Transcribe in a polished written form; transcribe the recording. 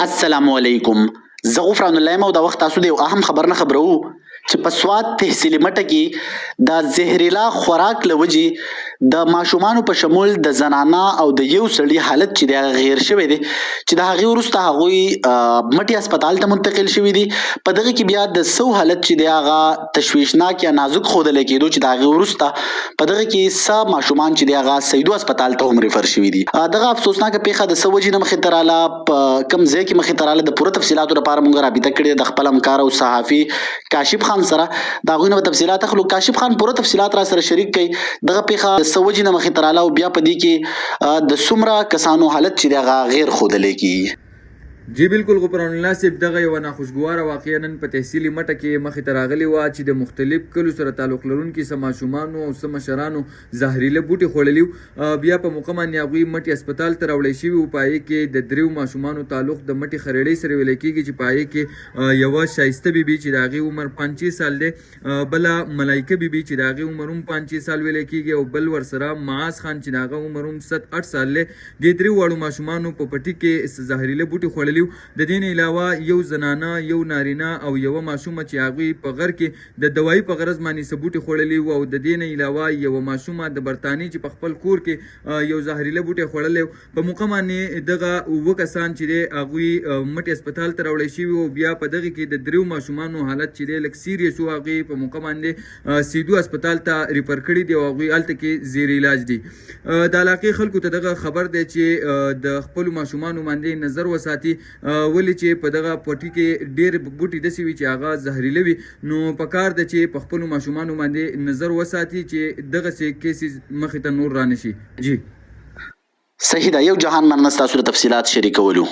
السلام علیکم. زه غفران الله یم او د وخت تاسو د یو اهم خبر نه خبرو چې په سوات تحصیلي مټه کې د زهرلا خوراک له وجې د ماشومانو په شمول د زنانه او د یو سړي حالت چې د غیر شوی دی چې د هغې وروسته هغوی مټي هسپتال ته منتقل شوي دي. په دغه کې بیا د سو حالت چې دی هغه تشویشناک یا نازک ښودلی کېدو چې د هغې وروسته په دغه کې څه ماشومان چې دی هغه سیدو هسپتال ته هم ریفر شوي دي. دغه افسوسناکه پیښه د څه وجې نه مخې ته راله، په کوم ځای کې مخې ته راله، د پوره تفصیلاتو لپاره موږ رابطه کړې د خپل همکار او صحافي کاشف خان سره. د هغوی نه به تفصیلات اخلو. کاشف خان پوره تفصیلات را سره شریک کړي. دغه پیښه د څه وجې نه مخې ته راله او بیا په دې کې د څومره کسانو حالت چې دی هغه غیر ښودلی کېږي. جی بالکل غفران الله صاحب، دغه یوه ناخوشګواره واقعه نن په تحصیلي مټه کې مخې ته راغلې وه چې د مختلف کلو سره تعلق لرونکي څه ماشومانو او څه مشرانو زهریله بوټي خوړلي وو. بیا په موقع باندې هغوی مټي هسپتال ته راوړی شوي وو. په هغې کې د دریو ماشومانو تعلق د مټي خریړۍ سره ویلی کېږي چې په هغې کې یوه شایسته بیبي چې د هغې عمر 5 سال دی، بله ملایکه بیبي چې د هغې عمر هم 5 سال ویلی کېږي، او بل ورسره معاذ خان چې د هغه عمر هم 7-8 سال دی. دې درېو واړو ماشومانو په پټي کې زهریله بوټي خوړلي. د دې نه علاوه یو زنانه، یو نارینه او یوه ماشومه چې هغوی په غر کې د دوایي په غرض باندې څه بوټي خوړلي وو، او د دې نه علاوه یوه ماشومه د برطانیې چې په خپل کور کې یو زهریله بوټی خوړلی و. په موقع باندې دغه اووه کسان چې دی هغوی مټي هسپتال ته راوړی شوي وو. بیا په دغه کې د دریو ماشومانو حالت چې دی لږ سیریس و. هغوی په موقع باندې سیدو هسپتال ته ریفر کړي دي او هغوی هلته کې زیر علاج دي. د علاقې خلکو ته دغه خبر دی چې د خپلو ماشومانو باندې نظر وساتي، ولې چې په دغه پټي کې ډېر بوټي داسې وي چې هغه زهریله وي. نو پکار ده چې په خپلو ماشومانو باندې نظر وساتي چې دغسې کیسز مخې ته نور رانشي. جی صحیح ده. یو جهان مننه ستاسو د تفصیلات شریکولو.